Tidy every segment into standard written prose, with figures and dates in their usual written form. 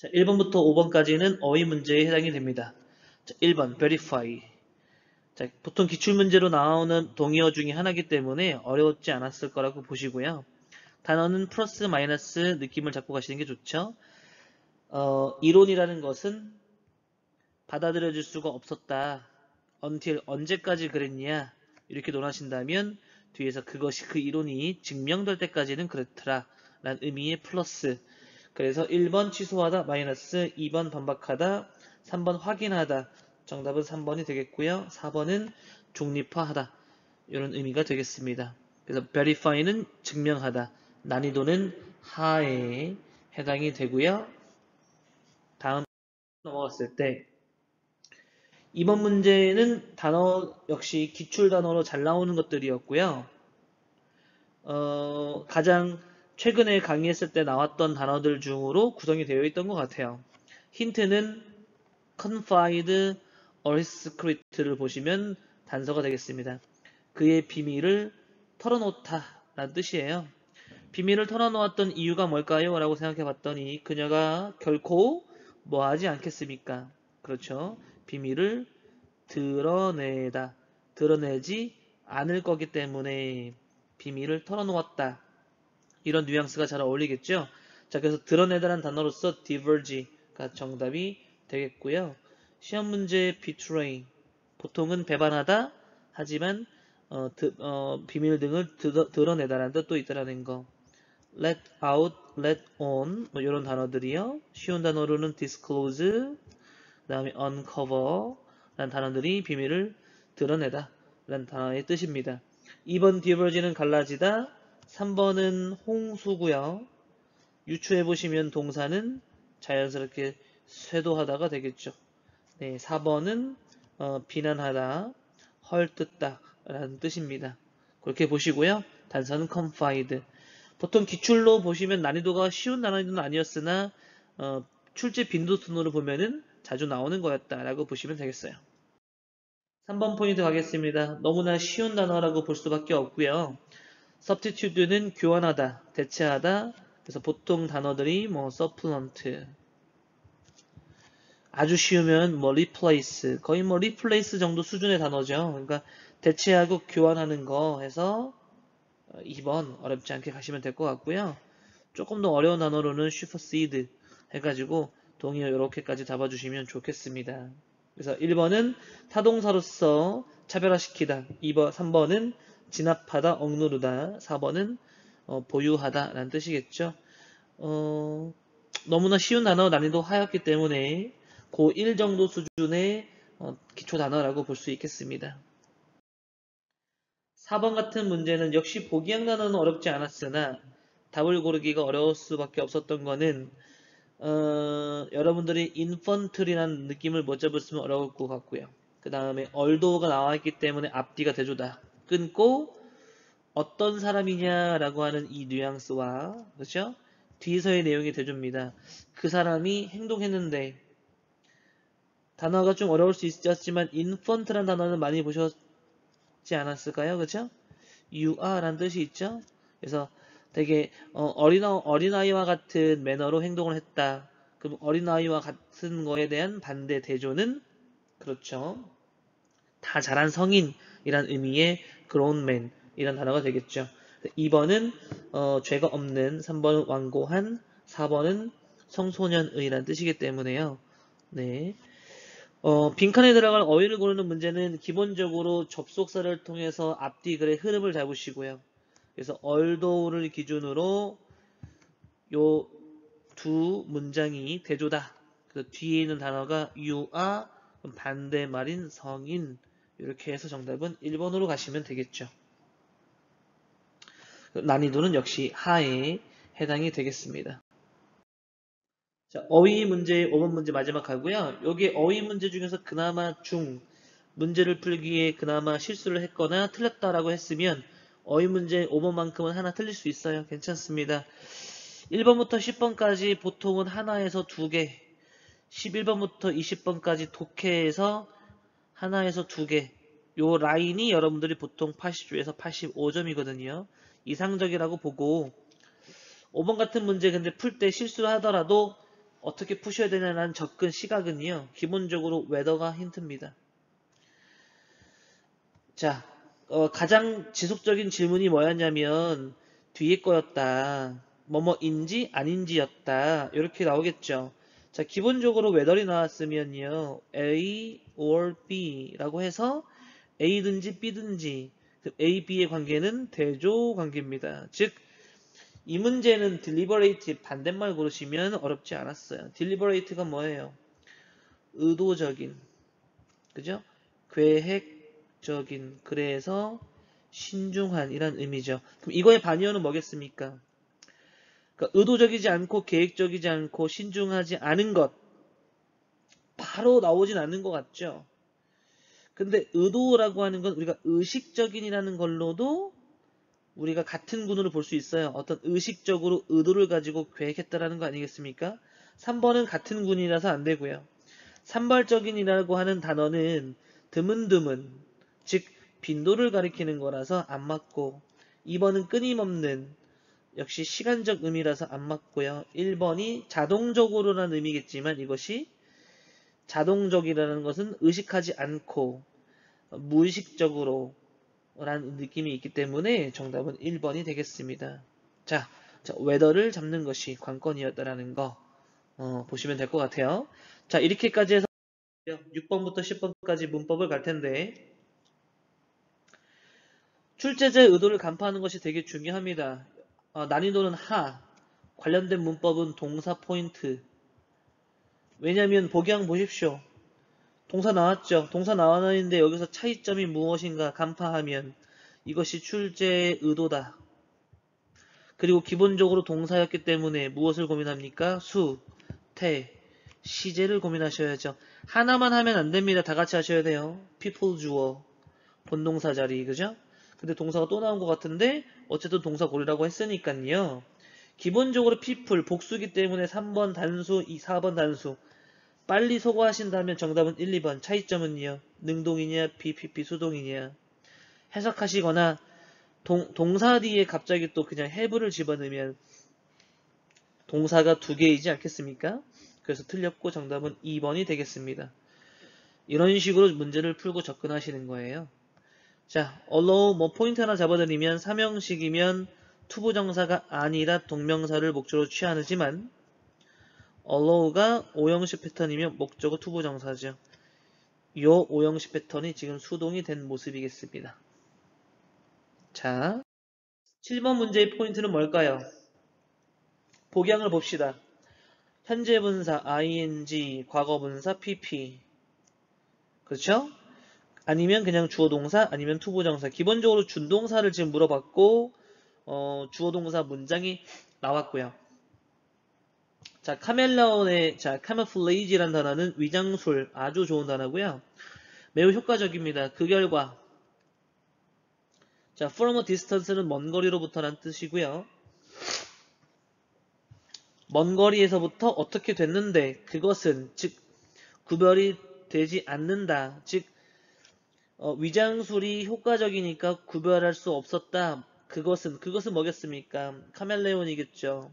자, 1번부터 5번까지는 어휘 문제에 해당이 됩니다. 자, 1번 verify. 자, 보통 기출문제로 나오는 동의어 중에 하나이기 때문에 어려웠지 않았을 거라고 보시고요. 단어는 플러스 마이너스 느낌을 잡고 가시는 게 좋죠. 이론이라는 것은 받아들여질 수가 없었다. until 언제까지 그랬냐 이렇게 논하신다면 뒤에서 그것이 그 이론이 증명될 때까지는 그렇더라 라는 의미의 플러스. 그래서 1번 취소하다 마이너스, 2번 반박하다, 3번 확인하다. 정답은 3번이 되겠고요. 4번은 중립화하다 이런 의미가 되겠습니다. 그래서 verify는 증명하다, 난이도는 하에 해당이 되고요. 다음 넘어갔을 때 이번 문제는 단어 역시 기출 단어로 잘 나오는 것들이었고요. 가장 최근에 강의했을 때 나왔던 단어들 중으로 구성이 되어 있던 것 같아요. 힌트는 confide or his secret를 보시면 단서가 되겠습니다. 그의 비밀을 털어놓다 라는 뜻이에요. 비밀을 털어놓았던 이유가 뭘까요? 라고 생각해 봤더니 그녀가 결코 뭐 하지 않겠습니까? 그렇죠. 비밀을 드러내다. 드러내지 않을 거기 때문에 비밀을 털어놓았다. 이런 뉘앙스가 잘 어울리겠죠? 자, 그래서 드러내다라는 단어로서 diverge가 정답이 되겠고요. 시험 문제 betray. 보통은 배반하다. 하지만 비밀 등을 드러내다라는 뜻도 있다라는 거. let out, let on 뭐 이런 단어들이요. 쉬운 단어로는 disclose, 그 다음에 uncover 라는 단어들이 비밀을 드러내다 라는 단어의 뜻입니다. 2번 diverge는 갈라지다, 3번은 홍수고요. 유추해보시면 동사는 자연스럽게 쇄도하다가 되겠죠. 네, 4번은 비난하다, 헐뜯다 라는 뜻입니다. 그렇게 보시고요. 단서는 confide. 보통 기출로 보시면 난이도가 쉬운 난이도는 아니었으나 출제 빈도순으로 보면은 자주 나오는 거였다라고 보시면 되겠어요. 3번 포인트 가겠습니다. 너무나 쉬운 단어라고 볼 수밖에 없고요. substitute는 교환하다, 대체하다. 그래서 보통 단어들이 뭐 supplement, 아주 쉬우면 뭐 replace, 거의 뭐 replace 정도 수준의 단어죠. 그러니까 대체하고 교환하는 거 해서 2번 어렵지 않게 가시면 될 것 같고요. 조금 더 어려운 단어로는 supersede 해가지고 동의어 이렇게까지 잡아주시면 좋겠습니다. 그래서 1번은 타동사로서 차별화시키다, 2번, 3번은 진압하다, 억누르다, 4번은 보유하다 라는 뜻이겠죠. 너무나 쉬운 단어 난이도 하였기 때문에 고1 정도 수준의 기초 단어라고 볼 수 있겠습니다. 4번 같은 문제는 역시 보기형 단어는 어렵지 않았으나 답을 고르기가 어려울 수밖에 없었던 거는 여러분들이 infantry라는 느낌을 못 잡았으면 어려울 것 같고요. 그 다음에 although가 나와있기 때문에 앞뒤가 대조다. 끊고 어떤 사람이냐라고 하는 이 뉘앙스와 그렇죠? 뒤에서의 내용이 대조입니다. 그 사람이 행동했는데 단어가 좀 어려울 수 있었지만 infant라는 단어는 많이 보셨지 않았을까요? 그렇죠? you are 라는 뜻이 있죠? 그래서 되게 어린아이와 같은 매너로 행동을 했다. 그럼 어린아이와 같은 거에 대한 반대 대조는 그렇죠. 다 자란 성인이란 의미의 grown man 이란 단어가 되겠죠. 2번은 죄가 없는, 3번은 완고한, 4번은 청소년의란 뜻이기 때문에요. 네. 빈칸에 들어갈 어휘를 고르는 문제는 기본적으로 접속사를 통해서 앞뒤 글의 흐름을 잡으시고요. 그래서 although를 기준으로 요 두 문장이 대조다. 그 뒤에 있는 단어가 you are, 반대말인 성인. 이렇게 해서 정답은 1번으로 가시면 되겠죠. 난이도는 역시 하에 해당이 되겠습니다. 자, 어휘 문제 5번 문제 마지막 하고요. 여기 어휘 문제 중에서 그나마 문제를 풀기에 그나마 실수를 했거나 틀렸다라고 했으면 어휘 문제 5번만큼은 하나 틀릴 수 있어요. 괜찮습니다. 1번부터 10번까지 보통은 하나에서 2개, 11번부터 20번까지 독해에서 하나에서 2개. 요 라인이 여러분들이 보통 80점에서 85점이거든요. 이상적이라고 보고 5번 같은 문제 근데 풀 때 실수를 하더라도 어떻게 푸셔야 되냐는 접근 시각은요. 기본적으로 whether가 힌트입니다. 자, 가장 지속적인 질문이 뭐였냐면 뒤에 거였다. 뭐뭐인지 아닌지였다. 이렇게 나오겠죠. 자, 기본적으로 whether이 나왔으면요. A or B라고 해서 A든지 B든지 A, B의 관계는 대조 관계입니다. 즉, 이 문제는 deliberate 반대말 고르시면 어렵지 않았어요. deliberate가 뭐예요? 의도적인, 그죠? 계획적인, 그래서 신중한 이란 의미죠. 그럼 이거의 반의어는 뭐겠습니까? 그러니까 의도적이지 않고 계획적이지 않고 신중하지 않은 것 바로 나오진 않는 것 같죠? 근데 의도라고 하는 건 우리가 의식적인이라는 걸로도 우리가 같은 군으로 볼 수 있어요. 어떤 의식적으로 의도를 가지고 계획했다라는 거 아니겠습니까? 3번은 같은 군이라서 안 되고요. 산발적인이라고 하는 단어는 드문드문, 즉 빈도를 가리키는 거라서 안 맞고 2번은 끊임없는, 역시 시간적 의미라서 안 맞고요. 1번이 자동적으로라는 의미겠지만 이것이 자동적이라는 것은 의식하지 않고 무의식적으로 라는 느낌이 있기 때문에 정답은 1번이 되겠습니다. 자, whether를 잡는 것이 관건이었다라는 거 보시면 될 것 같아요. 자, 이렇게까지 해서 6번부터 10번까지 문법을 갈 텐데 출제자의 의도를 간파하는 것이 되게 중요합니다. 난이도는 하, 관련된 문법은 동사 포인트. 왜냐하면 복양 보십시오. 동사 나왔죠. 동사 나왔는데 여기서 차이점이 무엇인가 간파하면 이것이 출제의 의도다. 그리고 기본적으로 동사였기 때문에 무엇을 고민합니까? 수, 태, 시제를 고민하셔야죠. 하나만 하면 안 됩니다. 다 같이 하셔야 돼요. people 주어, 본동사 자리, 그죠? 근데 동사가 또 나온 것 같은데 어쨌든 동사 고르라고 했으니까요. 기본적으로 people, 복수기 때문에 3번 단수, 4번 단수. 빨리 소거하신다면 정답은 1, 2번. 차이점은요. 능동이냐, BPP 수동이냐. 해석하시거나 동사 뒤에 갑자기 또 그냥 have를 집어넣으면 동사가 두 개이지 않겠습니까? 그래서 틀렸고 정답은 2번이 되겠습니다. 이런 식으로 문제를 풀고 접근하시는 거예요. 자, allow 뭐 포인트 하나 잡아드리면 삼형식이면 투부정사가 아니라 동명사를 목적으로 취하지만 allow가 오형식 패턴이면 목적어 투부정사죠. 요 오형식 패턴이 지금 수동이 된 모습이겠습니다. 자, 7번 문제의 포인트는 뭘까요? 복양을 봅시다. 현재 분사 ing, 과거 분사 pp. 그렇죠? 아니면 그냥 주어 동사, 아니면 투부정사. 기본적으로 준동사를 지금 물어봤고 주어 동사 문장이 나왔고요. 자, 카멜라온의 camouflage라는 단어는 위장술, 아주 좋은 단어고요. 매우 효과적입니다. 그 결과 자, from a distance는 먼 거리로부터란 뜻이고요. 먼 거리에서부터 어떻게 됐는데 그것은 즉 구별이 되지 않는다. 즉 위장술이 효과적이니까 구별할 수 없었다. 그것은 뭐겠습니까? 카멜레온이겠죠.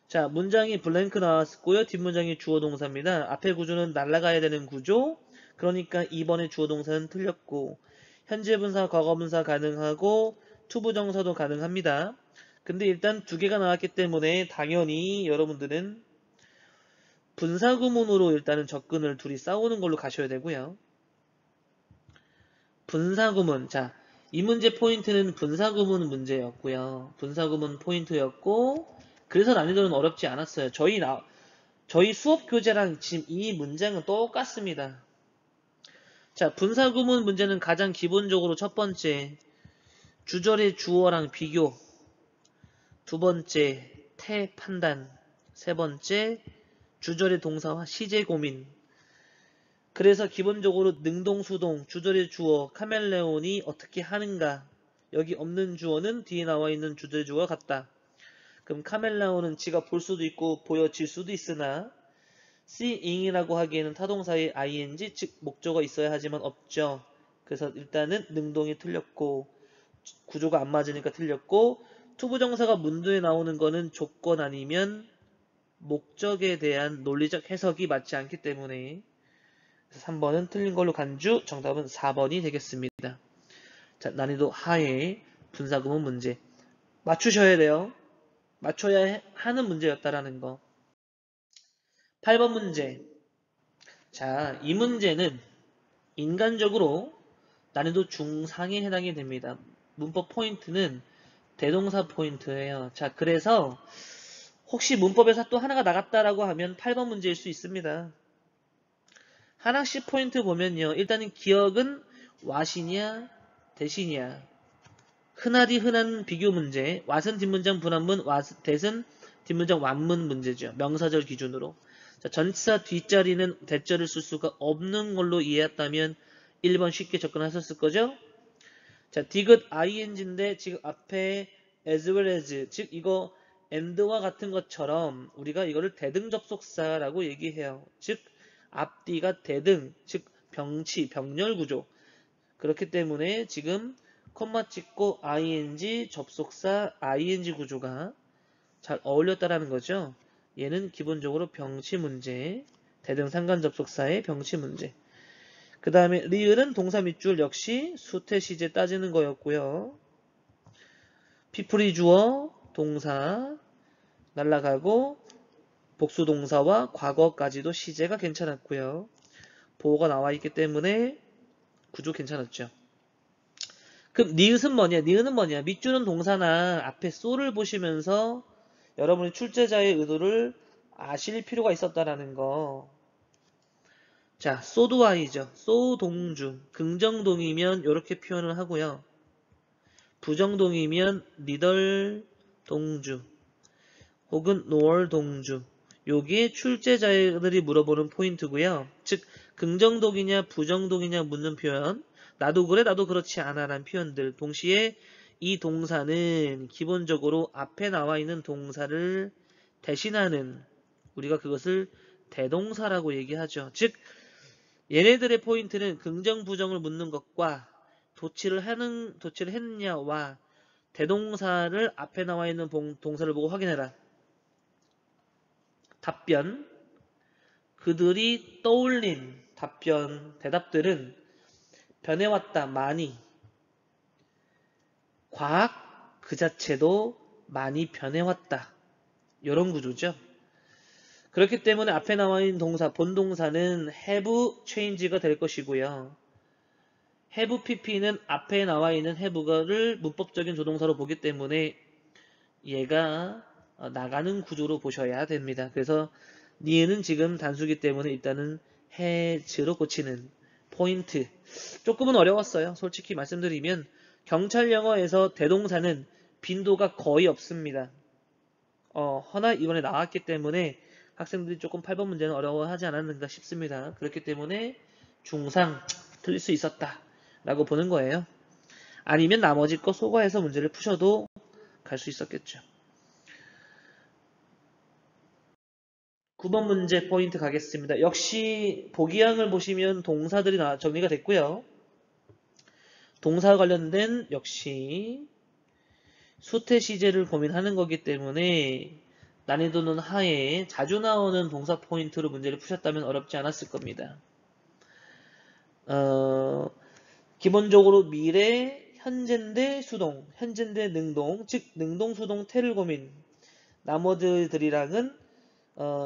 자, 문장이 블랭크 나왔고요. 뒷문장이 주어 동사입니다. 앞에 구조는 날아가야 되는 구조. 그러니까 2번의 주어 동사는 틀렸고 현재 분사, 과거 분사 가능하고 투부정사도 가능합니다. 근데 일단 두 개가 나왔기 때문에 당연히 여러분들은 분사구문으로 일단은 접근을 둘이 싸우는 걸로 가셔야 되고요. 분사구문. 자, 이 문제 포인트는 분사구문 문제였고요. 분사구문 포인트였고 그래서 난이도는 어렵지 않았어요. 저희 수업 교재랑 지금 이 문장은 똑같습니다. 자, 분사구문 문제는 가장 기본적으로 첫 번째 주절의 주어랑 비교, 두 번째 태 판단, 세 번째 주절의 동사와 시제 고민. 그래서 기본적으로 능동수동, 주절의 주어, 카멜레온이 어떻게 하는가. 여기 없는 주어는 뒤에 나와 있는 주절의 주어가 같다. 그럼 카멜레온은 지가 볼 수도 있고 보여질 수도 있으나 seeing이라고 하기에는 타동사의 ing, 즉 목적어가 있어야 하지만 없죠. 그래서 일단은 능동이 틀렸고 구조가 안 맞으니까 틀렸고 투부정사가 문두에 나오는 거는 조건 아니면 목적에 대한 논리적 해석이 맞지 않기 때문에 3번은 틀린 걸로 간주, 정답은 4번이 되겠습니다. 자, 난이도 하의 분사구문 문제. 맞추셔야 돼요. 맞춰야 하는 문제였다라는 거. 8번 문제. 자, 이 문제는 인간적으로 난이도 중상에 해당이 됩니다. 문법 포인트는 대동사 포인트예요. 자, 그래서 혹시 문법에서 또 하나가 나갔다라고 하면 8번 문제일 수 있습니다. 하나씩 포인트 보면요. 일단은 기억은 와시냐 대시냐. 흔하디 흔한 비교 문제. 왓은 뒷문장 분한문, 대은 뒷문장 완문 문제죠. 명사절 기준으로. 자, 전치사 뒷자리는 대절을 쓸 수가 없는 걸로 이해했다면 1번 쉽게 접근하셨을 거죠? 자, 디귿 ing인데 지금 앞에 as well as, 즉 이거 and와 같은 것처럼 우리가 이거를 대등 접속사라고 얘기해요. 즉 앞뒤가 대등, 즉 병치, 병렬 구조. 그렇기 때문에 지금 콤마 찍고 ing 접속사 ing 구조가 잘 어울렸다라는 거죠. 얘는 기본적으로 병치 문제, 대등 상관 접속사의 병치 문제. 그 다음에 리을은 동사 밑줄 역시 수태 시제 따지는 거였고요. 피플이 주어 동사 날라가고 복수 동사와 과거까지도 시제가 괜찮았고요. 보호가 나와 있기 때문에 구조 괜찮았죠. 그럼 니은은 뭐냐? 니은은 뭐냐? 밑줄은 동사나 앞에 쏘를 보시면서 여러분이 출제자의 의도를 아실 필요가 있었다라는 거. 자, 소드와이죠. 소동주. 긍정동이면 이렇게 표현을 하고요. 부정동이면 리덜 동주 혹은 노얼 동주. 요게 출제자들이 물어보는 포인트고요. 즉 긍정동이냐 부정동이냐 묻는 표현, 나도 그래 나도 그렇지 않아 라는 표현들. 동시에 이 동사는 기본적으로 앞에 나와 있는 동사를 대신하는, 우리가 그것을 대동사라고 얘기하죠. 즉 얘네들의 포인트는 긍정 부정을 묻는 것과 도치를 했느냐와 대동사를 앞에 나와 있는 동사를 보고 확인해라. 답변, 그들이 떠올린 답변, 대답들은 변해왔다, 많이. 과학 그 자체도 많이 변해왔다. 이런 구조죠. 그렇기 때문에 앞에 나와 있는 동사, 본동사는 have change가 될 것이고요. have pp는 앞에 나와 있는 have를 문법적인 조동사로 보기 때문에 얘가 나가는 구조로 보셔야 됩니다. 그래서 니은은 지금 단수기 때문에 일단은 has로 고치는 포인트. 조금은 어려웠어요. 솔직히 말씀드리면 경찰 영어에서 대동사는 빈도가 거의 없습니다. 허나 이번에 나왔기 때문에 학생들이 조금 8번 문제는 어려워하지 않았는가 싶습니다. 그렇기 때문에 중상 틀릴 수 있었다 라고 보는 거예요. 아니면 나머지 거 소거해서 문제를 푸셔도 갈 수 있었겠죠. 9번 문제 포인트 가겠습니다. 역시 보기항을 보시면 동사들이 정리가 됐고요. 동사 관련된 역시 수태 시제를 고민하는 거기 때문에 난이도는 하에 자주 나오는 동사 포인트로 문제를 푸셨다면 어렵지 않았을 겁니다. 기본적으로 미래, 현재인데 수동, 현재인데 능동, 즉 능동, 수동, 태를 고민. 나머지들이랑은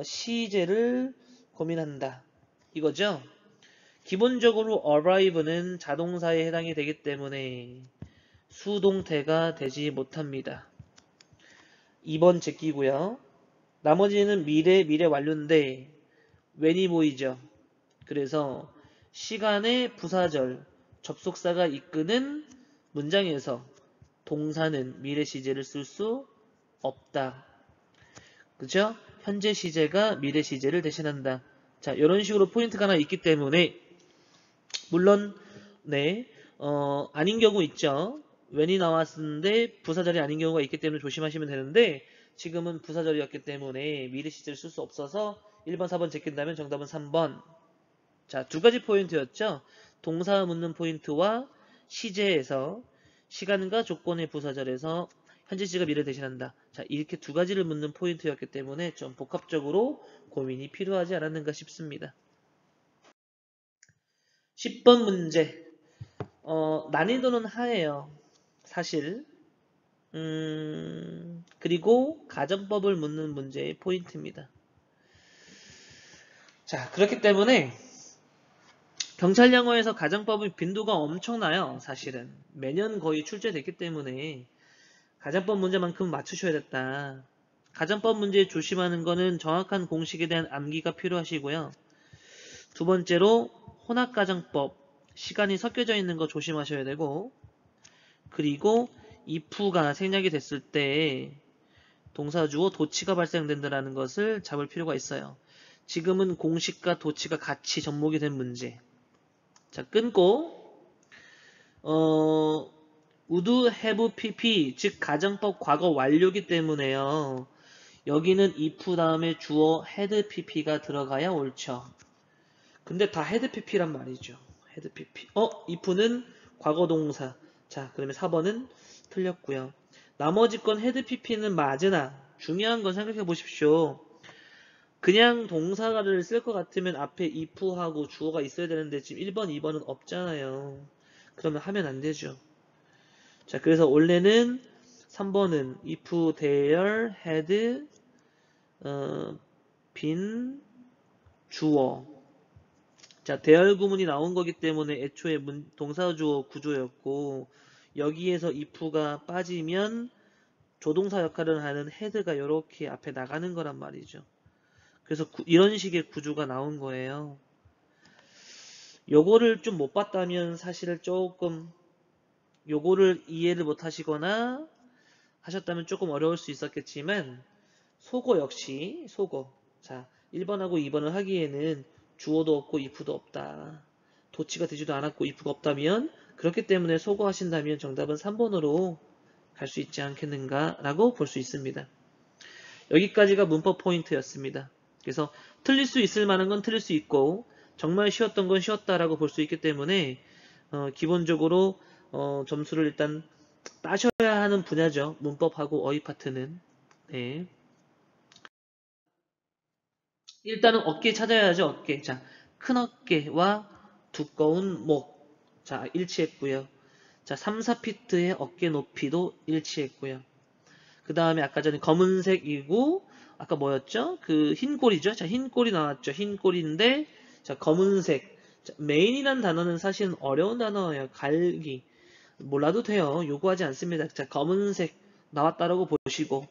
시제를 고민한다. 이거죠. 기본적으로 arrive는 자동사에 해당이 되기 때문에 수동태가 되지 못합니다. 2번 제끼고요. 나머지는 미래 완료인데 when이 보이죠. 그래서 시간의 부사절, 접속사가 이끄는 문장에서 동사는 미래 시제를 쓸 수 없다. 그죠? 현재 시제가 미래 시제를 대신한다. 자, 이런 식으로 포인트가 하나 있기 때문에 물론 아닌 경우 있죠. when이 나왔는데 부사절이 아닌 경우가 있기 때문에 조심하시면 되는데 지금은 부사절이었기 때문에 미래 시제를 쓸 수 없어서 1번, 4번 제낀다면 정답은 3번. 자, 두 가지 포인트였죠. 동사 묻는 포인트와 시제에서 시간과 조건의 부사절에서 현재 시가 미래를 대신한다. 자, 이렇게 두 가지를 묻는 포인트였기 때문에 좀 복합적으로 고민이 필요하지 않았는가 싶습니다. 10번 문제. 난이도는 하예요. 사실. 그리고 가정법을 묻는 문제의 포인트입니다. 자, 그렇기 때문에 경찰 영어에서 가정법의 빈도가 엄청나요. 사실은. 매년 거의 출제됐기 때문에 가정법 문제만큼 맞추셔야겠다. 가정법 문제에 조심하는 거는 정확한 공식에 대한 암기가 필요하시고요. 두 번째로 혼합가정법, 시간이 섞여져 있는 거 조심하셔야 되고, 그리고 if가 생략이 됐을 때 동사주어 도치가 발생된다는 것을 잡을 필요가 있어요. 지금은 공식과 도치가 같이 접목이 된 문제. 자, 끊고 would have pp, 즉 가정법 과거 완료기 때문에요. 여기는 if 다음에 주어 had pp가 들어가야 옳죠. 근데 다 had pp란 말이죠. had pp. if는 과거 동사. 자, 그러면 4번은 틀렸고요. 나머지 건 had pp는 맞으나 중요한 건 생각해 보십시오. 그냥 동사를 쓸 것 같으면 앞에 if하고 주어가 있어야 되는데 지금 1번, 2번은 없잖아요. 그러면 하면 안 되죠. 자, 그래서 원래는 3번은 if there had been 주어. 자, 대열 구문이 나온 거기 때문에 애초에 동사 주어 구조였고 여기에서 if가 빠지면 조동사 역할을 하는 had가 이렇게 앞에 나가는 거란 말이죠. 그래서 이런 식의 구조가 나온 거예요. 요거를 좀 못 봤다면 사실 조금 요거를 이해를 못 하시거나 하셨다면 조금 어려울 수 있었겠지만 속어 역시 속어. 자, 1번하고 2번을 하기에는 주어도 없고 if도 없다. 도치가 되지도 않았고 if가 없다면 그렇기 때문에 속어 하신다면 정답은 3번으로 갈 수 있지 않겠는가 라고 볼 수 있습니다. 여기까지가 문법 포인트였습니다. 그래서 틀릴 수 있을 만한 건 틀릴 수 있고 정말 쉬웠던 건 쉬웠다라고 볼 수 있기 때문에 기본적으로 점수를 일단 따셔야 하는 분야죠. 문법하고 어휘 파트는. 네. 일단은 어깨 찾아야죠. 어깨. 자, 큰 어깨와 두꺼운 목. 자, 일치했고요. 자, 3, 4피트의 어깨 높이도 일치했고요. 그 다음에 아까 전에 검은색이고 아까 뭐였죠? 그 흰꼬리죠? 자, 흰꼬리 나왔죠. 흰꼬리인데 자, 검은색. 자, 메인이란 단어는 사실 어려운 단어예요. 갈기. 몰라도 돼요. 요구하지 않습니다. 자, 검은색 나왔다라고 보시고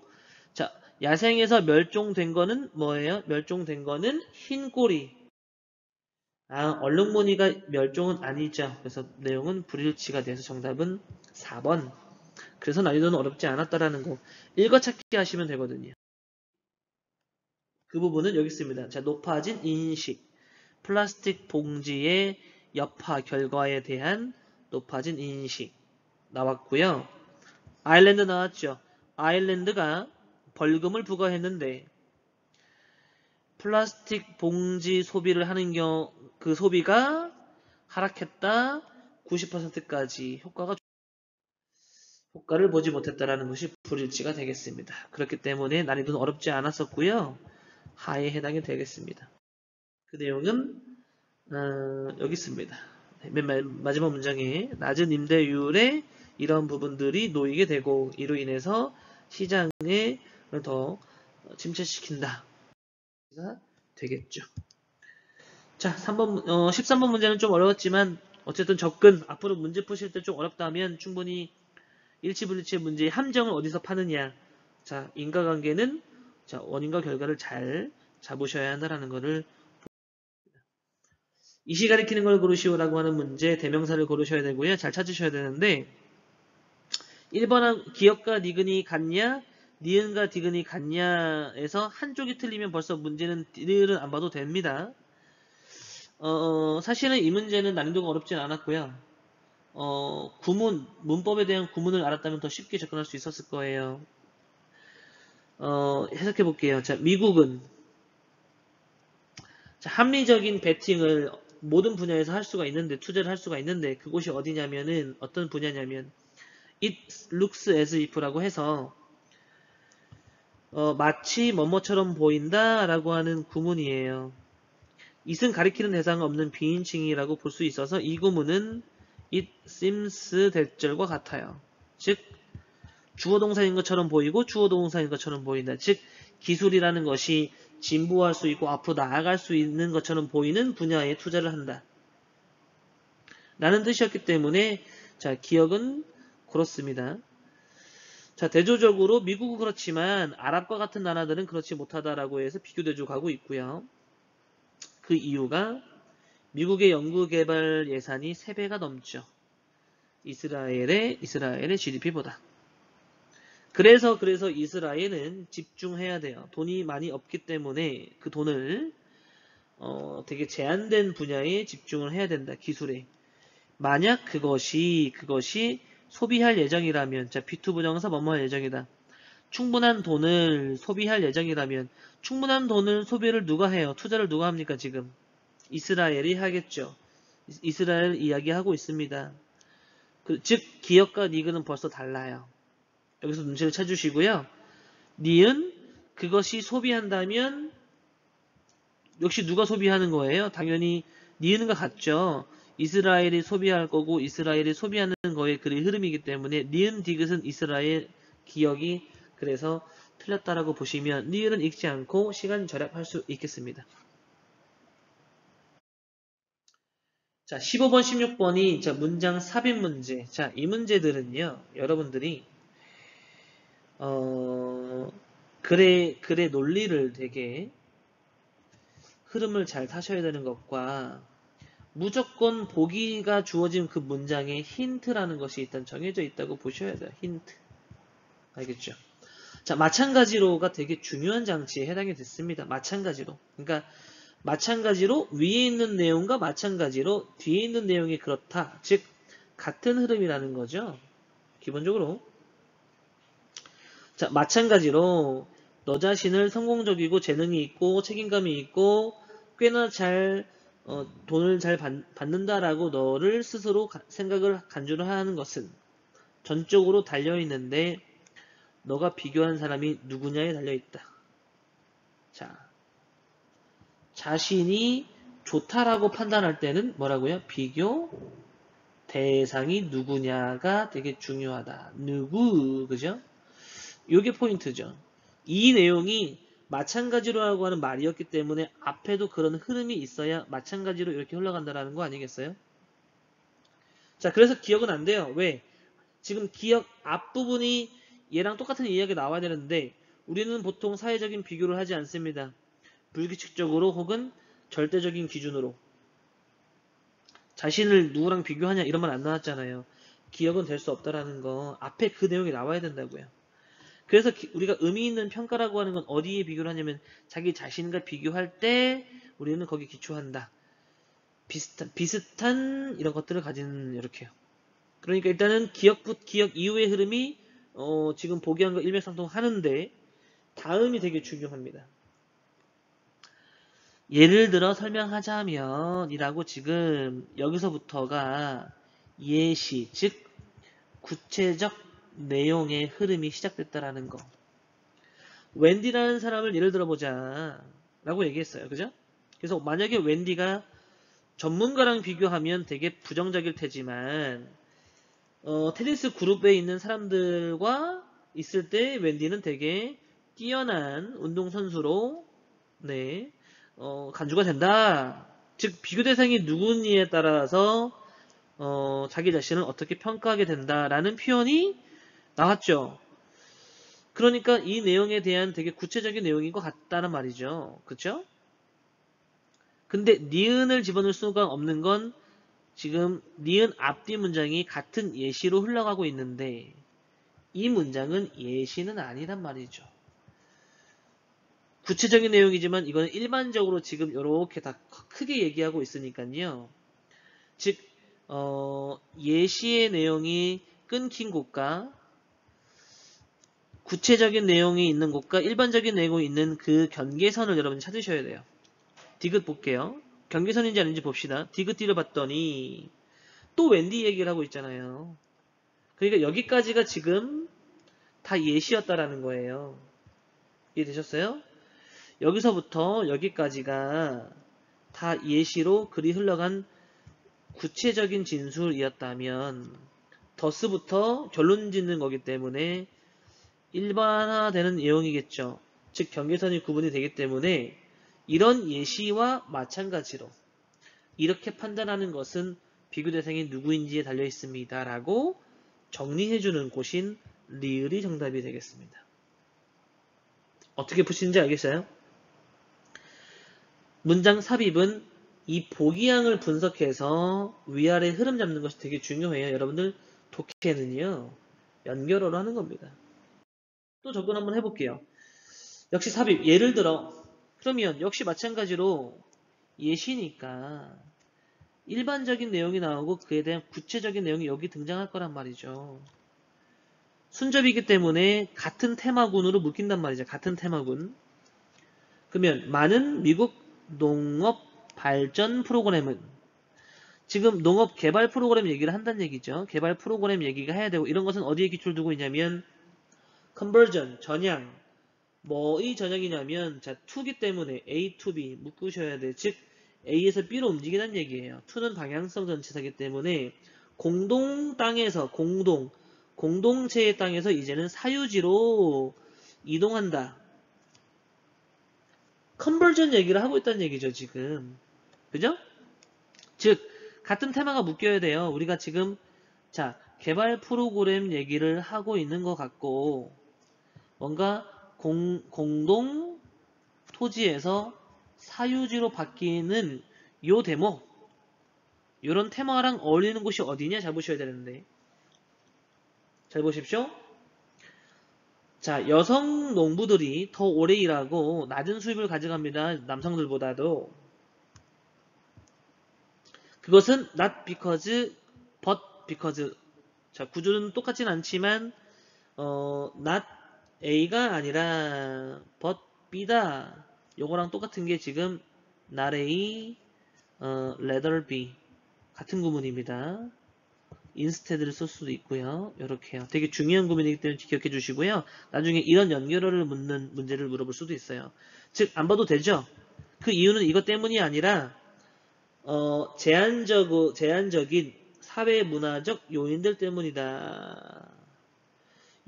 자, 야생에서 멸종된 거는 뭐예요? 멸종된 거는 흰꼬리. 얼룩무늬가 멸종은 아니죠. 그래서 내용은 불일치가 돼서 정답은 4번. 그래서 난이도는 어렵지 않았다라는 거. 읽어찾기 하시면 되거든요. 그 부분은 여기 있습니다. 자, 높아진 인식. 플라스틱 봉지의 여파 결과에 대한 높아진 인식. 나왔고요. 아일랜드 나왔죠. 아일랜드가 벌금을 부과했는데 플라스틱 봉지 소비를 하는 경우 그 소비가 하락했다 90%까지 효과를 보지 못했다라는 것이 불일치가 되겠습니다. 그렇기 때문에 난이도는 어렵지 않았었고요. 하에 해당이 되겠습니다. 그 내용은 여기 있습니다. 맨 마지막 문장에 낮은 임대율에 이런 부분들이 놓이게 되고 이로 인해서 시장을 더 침체시킨다. 되겠죠. 자, 13번 문제는 좀 어려웠지만 어쨌든 접근 앞으로 문제 푸실 때 좀 어렵다면 충분히 일치불일치의 문제의 함정을 어디서 파느냐. 자, 인과관계는 자, 원인과 결과를 잘 잡으셔야 한다는 것을 이시 가리키는 걸 고르시오라고 하는 문제 대명사를 고르셔야 되고요. 잘 찾으셔야 되는데 1번 기역과 니은이 같냐 니은과 디귿이 같냐에서 한쪽이 틀리면 벌써 문제는 니은은 안 봐도 됩니다. 사실은 이 문제는 난이도가 어렵진 않았고요. 문법에 대한 구문을 알았다면 더 쉽게 접근할 수 있었을 거예요. 해석해 볼게요. 자, 미국은 자, 합리적인 베팅을 모든 분야에서 할 수가 있는데 투자를 할 수가 있는데 그곳이 어디냐면은 어떤 분야냐면 it looks as if라고 해서 마치 뭐뭐처럼 보인다 라고 하는 구문이에요. it은 가리키는 대상 없는 비인칭이라고 볼 수 있어서 이 구문은 it seems 대절과 같아요. 즉 주어 동사인 것처럼 보이고 주어 동사인 것처럼 보인다. 즉 기술이라는 것이 진보할 수 있고 앞으로 나아갈 수 있는 것처럼 보이는 분야에 투자를 한다. 라는 뜻이었기 때문에 자 기억은 그렇습니다. 자 대조적으로 미국은 그렇지만 아랍과 같은 나라들은 그렇지 못하다라고 해서 비교대조 가고 있고요. 그 이유가 미국의 연구개발 예산이 3배가 넘죠. 이스라엘의 GDP보다. 그래서 이스라엘은 집중해야 돼요. 돈이 많이 없기 때문에 그 돈을 되게 제한된 분야에 집중을 해야 된다. 기술에. 만약 그것이 소비할 예정이라면 자 B2 부정사 뭐뭐 할 예정이다. 충분한 돈을 소비할 예정이라면 충분한 돈을 소비를 누가 해요? 투자를 누가 합니까 지금? 이스라엘이 하겠죠. 이스라엘 이야기하고 있습니다. 즉 기업과 니은은 벌써 달라요. 여기서 눈치를 채주시고요. 니은 그것이 소비한다면 역시 누가 소비하는 거예요? 당연히 니은과 같죠. 이스라엘이 소비할 거고 이스라엘이 소비하는 거에 그의 흐름이기 때문에 니은 디귿은 이스라엘 기억이 그래서 틀렸다라고 보시면 니은은 읽지 않고 시간 절약할 수 있겠습니다. 자, 15번, 16번이 자, 문장 삽입 문제. 자, 이 문제들은요. 여러분들이 글의 논리를 되게 흐름을 잘 타셔야 되는 것과 무조건 보기가 주어진 그 문장에 힌트라는 것이 일단 정해져 있다고 보셔야 돼요. 힌트. 알겠죠? 자, 마찬가지로가 되게 중요한 장치에 해당이 됐습니다. 마찬가지로. 그러니까 마찬가지로 위에 있는 내용과 마찬가지로 뒤에 있는 내용이 그렇다. 즉 같은 흐름이라는 거죠. 기본적으로. 자, 마찬가지로 너 자신을 성공적이고 재능이 있고 책임감이 있고 꽤나 잘 돈을 잘 받는다라고 너를 스스로 생각을 간주를 하는 것은 전적으로 달려있는데 너가 비교한 사람이 누구냐에 달려있다. 자, 자신이 좋다라고 판단할 때는 뭐라고요? 비교 대상이 누구냐가 되게 중요하다. 누구, 그죠? 요게 포인트죠. 이 내용이 마찬가지로 하고 하는 말이었기 때문에 앞에도 그런 흐름이 있어야 마찬가지로 이렇게 흘러간다라는 거 아니겠어요? 자, 그래서 기억은 안 돼요. 왜? 지금 기억 앞부분이 얘랑 똑같은 이야기가 나와야 되는데 우리는 보통 사회적인 비교를 하지 않습니다. 불규칙적으로 혹은 절대적인 기준으로. 자신을 누구랑 비교하냐 이런 말 안 나왔잖아요. 기억은 될 수 없다라는 거 앞에 그 내용이 나와야 된다고요. 그래서 우리가 의미 있는 평가라고 하는 건 어디에 비교를 하냐면 자기 자신과 비교할 때 우리는 거기에 기초한다. 비슷한 이런 것들을 가지는 이렇게요. 그러니까 일단은 기억 이후의 흐름이 지금 보기한 거 일맥상통 하는데 다음이 되게 중요합니다. 예를 들어 설명하자면 이라고 지금 여기서부터가 예시 즉 구체적 내용의 흐름이 시작됐다라는 거. 웬디라는 사람을 예를 들어보자 라고 얘기했어요. 그죠? 그래서 만약에 웬디가 전문가랑 비교하면 되게 부정적일 테지만 테니스 그룹에 있는 사람들과 있을 때 웬디는 되게 뛰어난 운동선수로 네, 간주가 된다. 즉 비교 대상이 누구니에 따라서 자기 자신을 어떻게 평가하게 된다라는 표현이 나왔죠. 그러니까 이 내용에 대한 되게 구체적인 내용인 것 같다는 말이죠. 그쵸? 근데 니은을 집어넣을 수가 없는 건 지금 니은 앞뒤 문장이 같은 예시로 흘러가고 있는데 이 문장은 예시는 아니란 말이죠. 구체적인 내용이지만 이거는 일반적으로 지금 이렇게 다 크게 얘기하고 있으니까요. 즉 예시의 내용이 끊긴 곳과 구체적인 내용이 있는 곳과 일반적인 내용이 있는 그 경계선을 여러분 찾으셔야 돼요. 디귿 볼게요. 경계선인지 아닌지 봅시다. 디귿 띄려봤더니 또 웬디 얘기를 하고 있잖아요. 그러니까 여기까지가 지금 다 예시였다라는 거예요. 이해되셨어요? 여기서부터 여기까지가 다 예시로 글이 흘러간 구체적인 진술이었다면 더스부터 결론 짓는 거기 때문에 일반화되는 내용이겠죠. 즉 경계선이 구분이 되기 때문에 이런 예시와 마찬가지로 이렇게 판단하는 것은 비교 대상이 누구인지에 달려 있습니다. 라고 정리해주는 곳인 리을이 정답이 되겠습니다. 어떻게 푸시는지 알겠어요? 문장 삽입은 이 보기양을 분석해서 위아래 흐름 잡는 것이 되게 중요해요. 여러분들 독해는요. 연결어로 하는 겁니다. 또 접근 한번 해볼게요. 역시 삽입. 예를 들어 그러면 역시 마찬가지로 예시니까 일반적인 내용이 나오고 그에 대한 구체적인 내용이 여기 등장할 거란 말이죠. 순접이기 때문에 같은 테마군으로 묶인단 말이죠. 같은 테마군. 그러면 많은 미국 농업 발전 프로그램은 지금 농업 개발 프로그램 얘기를 한다는 얘기죠. 개발 프로그램 얘기가 해야 되고 이런 것은 어디에 기초를 두고 있냐면 컨버전, 전향. 뭐의 전향이냐면 자, to기 때문에 A to B 묶으셔야 돼. 즉 A에서 B로 움직이는 얘기예요. to는 방향성 전치사기 때문에 공동 땅에서 공동체의 땅에서 이제는 사유지로 이동한다. 컨버전 얘기를 하고 있다는 얘기죠, 지금. 그죠? 즉 같은 테마가 묶여야 돼요. 우리가 지금 자, 개발 프로그램 얘기를 하고 있는 것 같고 뭔가 공동 토지에서 사유지로 바뀌는 요 대목 요런 테마랑 어울리는 곳이 어디냐 잡으셔야 되는데 잘 보십시오. 자, 여성 농부들이 더 오래 일하고 낮은 수입을 가져갑니다. 남성들보다도. 그것은 not because, but because. 자, 구조는 똑같진 않지만 not A가 아니라 but B다. 요거랑 똑같은 게 지금 not A, rather B. 같은 구문입니다. instead를 쓸 수도 있고요. 이렇게요. 되게 중요한 구문이기 때문에 기억해 주시고요. 나중에 이런 연결어를 묻는 문제를 물어볼 수도 있어요. 즉, 안 봐도 되죠? 그 이유는 이것 때문이 아니라 제한적인 사회 문화적 요인들 때문이다.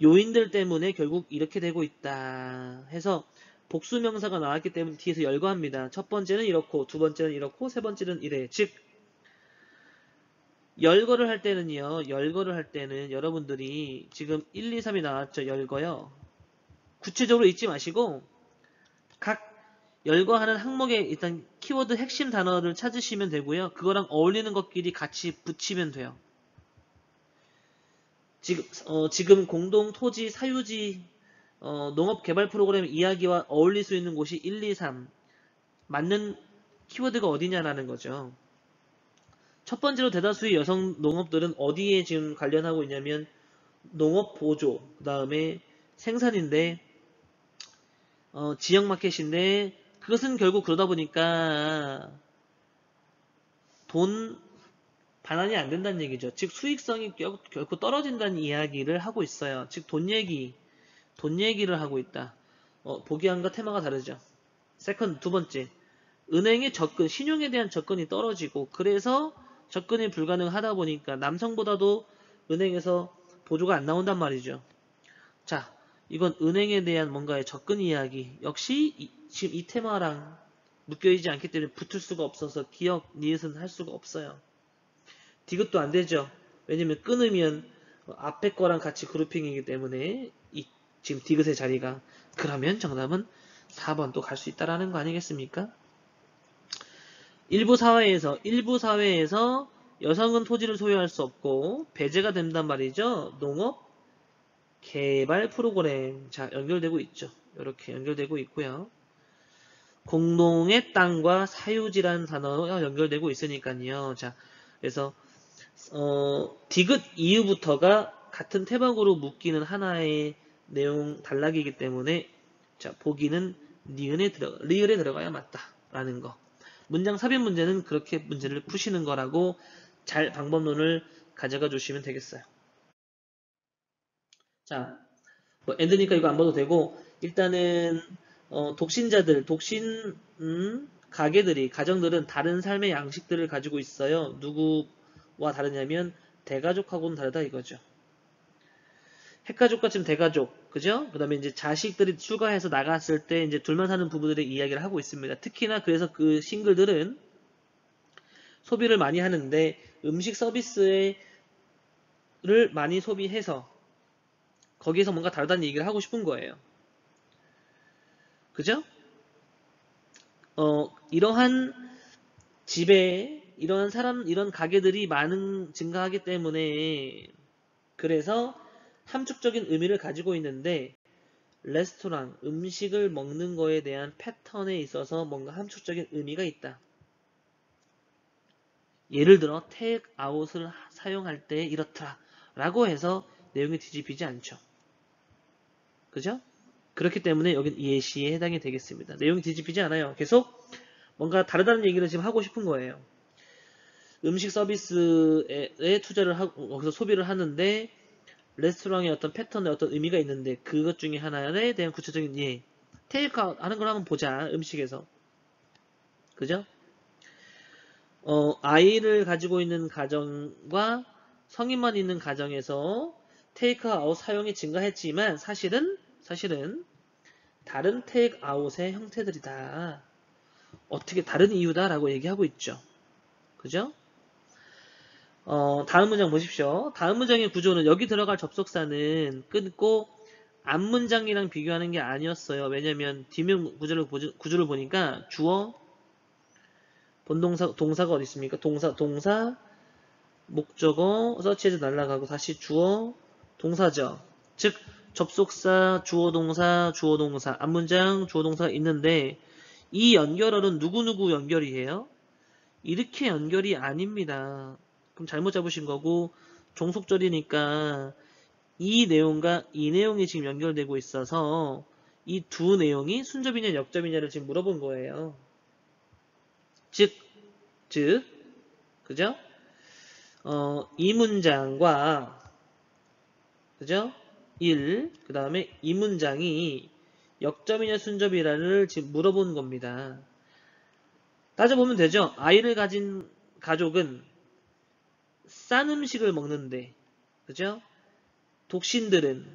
요인들 때문에 결국 이렇게 되고 있다. 해서 복수명사가 나왔기 때문에 뒤에서 열거합니다. 첫 번째는 이렇고, 두 번째는 이렇고, 세 번째는 이래. 즉, 열거를 할 때는요, 열거를 할 때는 여러분들이 지금 1, 2, 3이 나왔죠, 열거요. 구체적으로 읽지 마시고, 각 열거하는 항목에 일단 키워드 핵심 단어를 찾으시면 되고요. 그거랑 어울리는 것끼리 같이 붙이면 돼요. 지금 공동 토지 사유지 농업 개발 프로그램 이야기와 어울릴 수 있는 곳이 1, 2, 3 맞는 키워드가 어디냐라는 거죠. 첫 번째로 대다수의 여성 농업들은 어디에 지금 관련하고 있냐면 농업 보조, 그 다음에 생산인데 지역 마켓인데 그것은 결국 그러다 보니까 돈 반환이 안 된다는 얘기죠. 즉 수익성이 결코 떨어진다는 이야기를 하고 있어요. 즉 돈 얘기를 하고 있다. 보기함과 테마가 다르죠. 세컨드, 두 번째. 은행의 접근, 신용에 대한 접근이 떨어지고 그래서 접근이 불가능하다 보니까 남성보다도 은행에서 보조가 안 나온단 말이죠. 자, 이건 은행에 대한 뭔가의 접근 이야기. 역시 지금 이 테마랑 묶여있지 않기 때문에 붙을 수가 없어서 기억, 니은 할 수가 없어요. 디귿도 안 되죠. 왜냐면 끊으면 앞에 거랑 같이 그룹핑이기 때문에 지금 디귿의 자리가 그러면 정답은 4번 또 갈 수 있다라는 거 아니겠습니까? 일부 사회에서 여성은 토지를 소유할 수 없고 배제가 된단 말이죠. 농업 개발 프로그램 자 연결되고 있죠. 이렇게 연결되고 있고요. 공동의 땅과 사유지라는 단어가 연결되고 있으니까요. 자 그래서 디귿 이후부터가 같은 태박으로 묶이는 하나의 내용 단락이기 때문에 자 보기는 리을에 들어가야 맞다라는 거. 문장 삽입 문제는 그렇게 문제를 푸시는 거라고 잘 방법론을 가져가 주시면 되겠어요. 자, 뭐 엔드니까 이거 안 봐도 되고 일단은 독신자들, 가게들이, 가정들은 다른 삶의 양식들을 가지고 있어요. 누구와 다르냐면 대가족하고는 다르다 이거죠. 핵가족과 지금 대가족, 그죠? 그 다음에 이제 자식들이 출가해서 나갔을 때 이제 둘만 사는 부부들의 이야기를 하고 있습니다. 특히나 그래서 그 싱글들은 소비를 많이 하는데 음식 서비스를 많이 소비해서 거기에서 뭔가 다르다는 얘기를 하고 싶은 거예요. 그죠? 이러한 집에 이런 가게들이 증가하기 때문에 그래서 함축적인 의미를 가지고 있는데 레스토랑, 음식을 먹는 거에 대한 패턴에 있어서 뭔가 함축적인 의미가 있다. 예를 들어 테이크아웃을 사용할 때 이렇더라 라고 해서 내용이 뒤집히지 않죠. 그죠? 그렇기 때문에 여긴 예시에 해당이 되겠습니다. 내용이 뒤집히지 않아요. 계속 뭔가 다르다는 얘기를 지금 하고 싶은 거예요. 음식 서비스에 투자를 하고 거기서 소비를 하는데 레스토랑의 어떤 패턴에 어떤 의미가 있는데 그것 중에 하나에 대한 구체적인 예. 테이크아웃 하는 걸 한번 보자. 음식에서. 그죠? 아이를 가지고 있는 가정과 성인만 있는 가정에서 테이크아웃 사용이 증가했지만 사실은 다른 테이크아웃의 형태들이다. 어떻게 다른 이유다라고 얘기하고 있죠. 그죠? 다음 문장 보십시오. 다음 문장의 구조는 여기 들어갈 접속사는 끊고 앞 문장이랑 비교하는 게 아니었어요. 왜냐면 뒷면 구조를 보니까 주어, 본동사, 동사가 어디 있습니까? 동사, 목적어, 서치에서 날아가고 다시 주어, 동사죠. 즉 접속사, 주어, 동사, 앞 문장, 주어, 동사가 있는데 이 연결어는 누구누구 연결이에요? 이렇게 연결이 아닙니다. 그럼 잘못 잡으신 거고 종속절이니까 이 내용과 이 내용이 지금 연결되고 있어서 이 두 내용이 순접이냐 역접이냐를 지금 물어본 거예요. 즉, 그죠? 이 문장과 그죠? 1, 그 다음에 이 문장이 역접이냐 순접이냐를 지금 물어본 겁니다. 따져보면 되죠? 아이를 가진 가족은 싼 음식을 먹는데, 그죠? 독신들은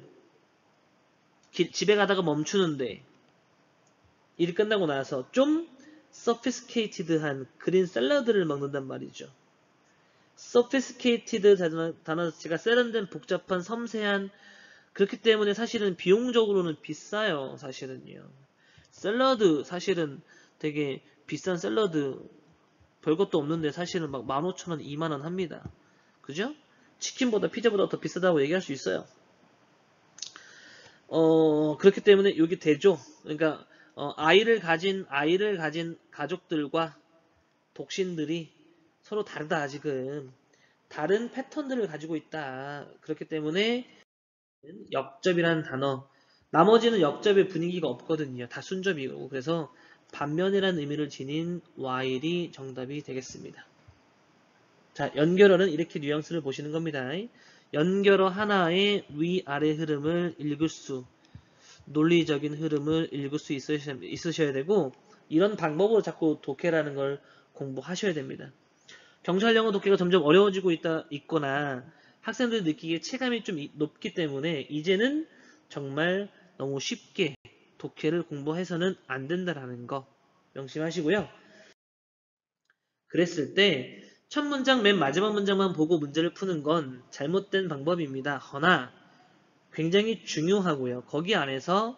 집에 가다가 멈추는데, 일 끝나고 나서 좀 sophisticated한 그린 샐러드를 먹는단 말이죠. sophisticated 단어 자체가 세련된 복잡한 섬세한 그렇기 때문에 사실은 비용적으로는 비싸요. 사실은요. 샐러드 사실은 되게 비싼 샐러드 별것도 없는데 사실은 막 15,000원, 20,000원 합니다. 그죠? 치킨보다 피자보다 더 비싸다고 얘기할 수 있어요. 그렇기 때문에 여기 되죠. 그러니까 아이를 가진 가족들과 독신들이 서로 다르다 지금. 다른 패턴들을 가지고 있다. 그렇기 때문에 역접이라는 단어 나머지는 역접의 분위기가 없거든요. 다 순접이고 그래서 반면이라는 의미를 지닌 while이 정답이 되겠습니다. 자, 연결어는 이렇게 뉘앙스를 보시는 겁니다. 연결어 하나의 위아래 흐름을 읽을 수 논리적인 흐름을 읽을 수 있으셔야 되고 이런 방법으로 자꾸 독해라는 걸 공부하셔야 됩니다. 경찰 영어 독해가 점점 어려워지고 있거나 학생들이 느끼기에 체감이 좀 높기 때문에 이제는 정말 너무 쉽게 독해를 공부해서는 안 된다라는 거 명심하시고요. 그랬을 때 첫 문장 맨 마지막 문장만 보고 문제를 푸는 건 잘못된 방법입니다. 허나 굉장히 중요하고요. 거기 안에서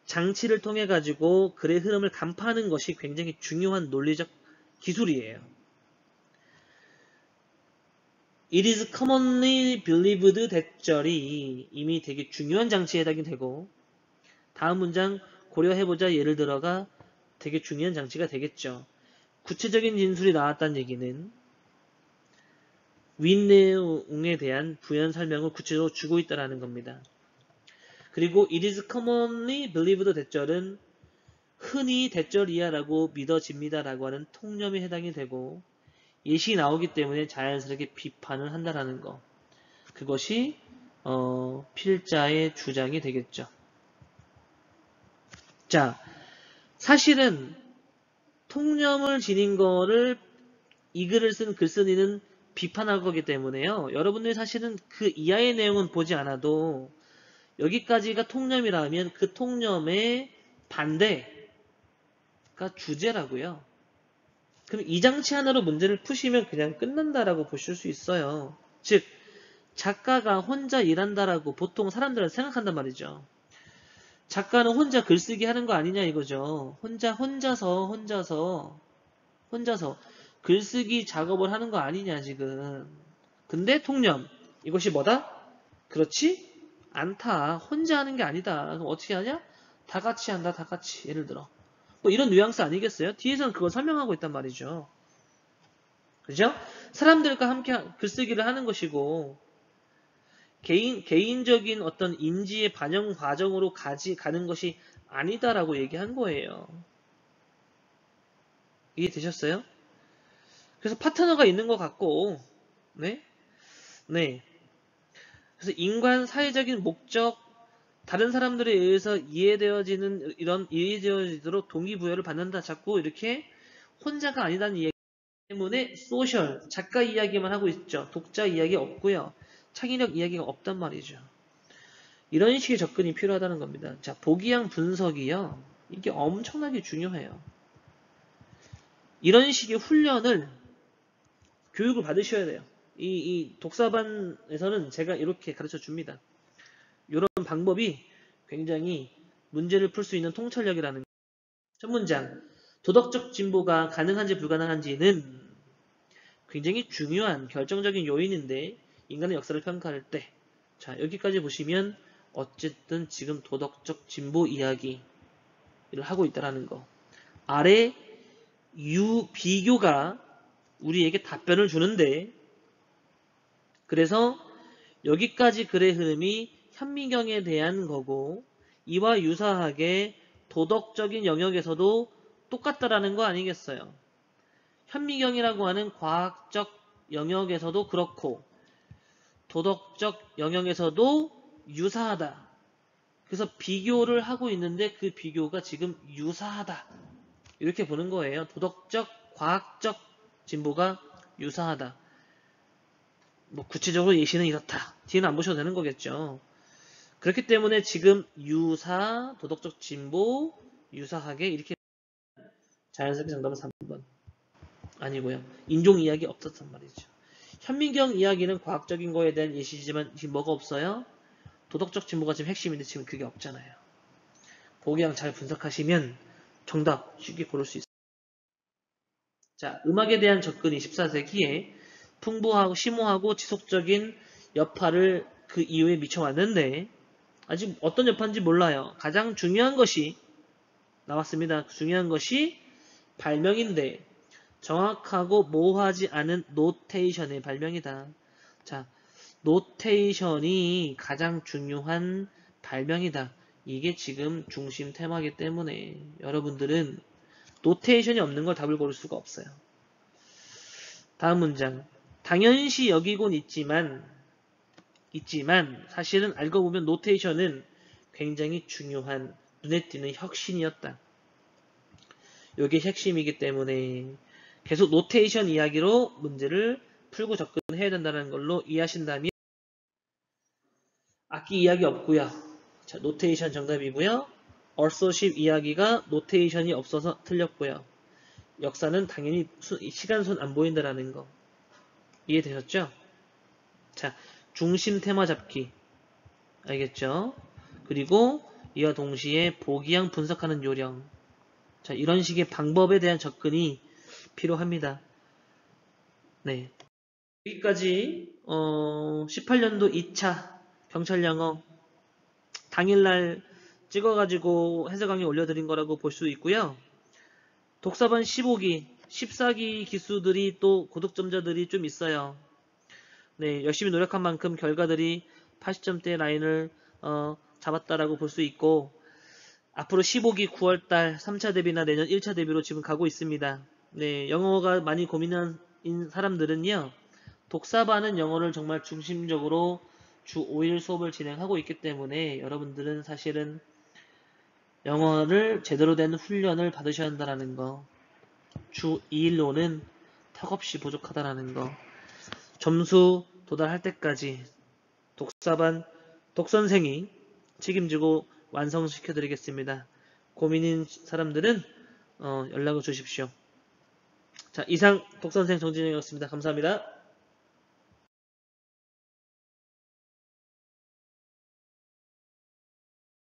장치를 통해 가지고 글의 흐름을 간파하는 것이 굉장히 중요한 논리적 기술이에요. It is commonly believed that절이 이미 되게 중요한 장치에 해당이 되고 다음 문장 고려해보자 예를 들어가 되게 중요한 장치가 되겠죠. 구체적인 진술이 나왔다는 얘기는 윗내용에 대한 부연 설명을 구체적으로 주고 있다는 겁니다. 그리고 it is commonly believed that절은 흔히 대절이야 라고 믿어집니다 라고 하는 통념에 해당이 되고 예시 나오기 때문에 자연스럽게 비판을 한다라는 거. 그것이 필자의 주장이 되겠죠. 자, 사실은 통념을 지닌 거를 이 글을 쓴 글쓴이는 비판할 거기 때문에요. 여러분들이 사실은 그 이하의 내용은 보지 않아도 여기까지가 통념이라면 그 통념의 반대가 주제라고요. 그럼 이 장치 하나로 문제를 푸시면 그냥 끝난다라고 보실 수 있어요. 즉, 작가가 혼자 일한다라고 보통 사람들은 생각한단 말이죠. 작가는 혼자 글쓰기 하는 거 아니냐 이거죠. 혼자서 글쓰기 작업을 하는 거 아니냐 지금. 근데 통념 이것이 뭐다? 그렇지 않다. 혼자 하는 게 아니다. 그럼 어떻게 하냐? 다 같이 한다. 다 같이. 예를 들어 뭐 이런 뉘앙스 아니겠어요? 뒤에서는 그걸 설명하고 있단 말이죠. 그죠? 사람들과 함께 글쓰기를 하는 것이고 개인적인 어떤 인지의 반영 과정으로 가는 것이 아니다라고 얘기한 거예요. 이해되셨어요? 그래서 파트너가 있는 것 같고, 네? 네. 그래서 인간 사회적인 목적, 다른 사람들에 의해서 이해되어지도록 동기부여를 받는다. 자꾸 이렇게 혼자가 아니다는 이야기 때문에 소셜, 작가 이야기만 하고 있죠. 독자 이야기 없고요. 창의력 이야기가 없단 말이죠. 이런 식의 접근이 필요하다는 겁니다. 자, 보기양 분석이요. 이게 엄청나게 중요해요. 이런 식의 훈련을 교육을 받으셔야 돼요. 이 독서반에서는 제가 이렇게 가르쳐 줍니다. 이런 방법이 굉장히 문제를 풀 수 있는 통찰력이라는 첫 문장. 도덕적 진보가 가능한지 불가능한지는 굉장히 중요한 결정적인 요인인데 인간의 역사를 평가할 때 자, 여기까지 보시면 어쨌든 지금 도덕적 진보 이야기를 하고 있다는 거. 아래 비교가 우리에게 답변을 주는데 그래서 여기까지 글의 흐름이 현미경에 대한 거고 이와 유사하게 도덕적인 영역에서도 똑같다라는 거 아니겠어요? 현미경이라고 하는 과학적 영역에서도 그렇고 도덕적 영역에서도 유사하다. 그래서 비교를 하고 있는데 그 비교가 지금 유사하다. 이렇게 보는 거예요. 도덕적, 과학적 진보가 유사하다. 뭐 구체적으로 예시는 이렇다. 뒤에는 안 보셔도 되는 거겠죠. 그렇기 때문에 지금 유사, 도덕적 진보, 유사하게 이렇게 자연스럽게 정답은 3번. 아니고요. 인종 이야기 없었단 말이죠. 현민경 이야기는 과학적인 거에 대한 예시지만 지금 뭐가 없어요? 도덕적 진보가 지금 핵심인데 지금 그게 없잖아요. 보기양 잘 분석하시면 정답 쉽게 고를 수 있어요. 자, 음악에 대한 접근이 14세기에 풍부하고 심오하고 지속적인 여파를 그 이후에 미쳐왔는데 아직 어떤 여파인지 몰라요. 가장 중요한 것이 나왔습니다. 중요한 것이 발명인데 정확하고 모호하지 않은 노테이션의 발명이다. 자, 노테이션이 가장 중요한 발명이다. 이게 지금 중심 테마이기 때문에 여러분들은 노테이션이 없는 걸 답을 고를 수가 없어요. 다음 문장. 당연시 여기곤 있지만 사실은 알고 보면 노테이션은 굉장히 중요한 눈에 띄는 혁신이었다. 이게 핵심이기 때문에 계속 노테이션 이야기로 문제를 풀고 접근해야 된다는 걸로 이해하신다면 악기 이야기 없고요. 자, 노테이션 정답이고요. 얼소십 이야기가 노테이션이 없어서 틀렸고요. 역사는 당연히 시간선 안 보인다라는 거 이해되셨죠? 자, 중심 테마 잡기 알겠죠? 그리고 이와 동시에 보기양 분석하는 요령 자, 이런 식의 방법에 대한 접근이 필요합니다. 네. 여기까지 18년도 2차 경찰 영어 당일날 찍어가지고 해설 강의 올려드린 거라고 볼 수 있고요. 독서반 15기, 14기 기수들이 또 고득점자들이 좀 있어요. 네, 열심히 노력한 만큼 결과들이 80점대 라인을 잡았다라고 볼 수 있고 앞으로 15기 9월달 3차 대비나 내년 1차 대비로 지금 가고 있습니다. 네, 영어가 많이 고민한 사람들은요. 독사반은 영어를 정말 중심적으로 주 5일 수업을 진행하고 있기 때문에 여러분들은 사실은 영어를 제대로 된 훈련을 받으셔야 한다는 거, 주 2일로는 턱없이 부족하다는 거, 점수 도달할 때까지 독사반 독선생이 책임지고 완성시켜 드리겠습니다. 고민인 사람들은 연락을 주십시오. 자, 이상 독선생 정진영이었습니다. 감사합니다.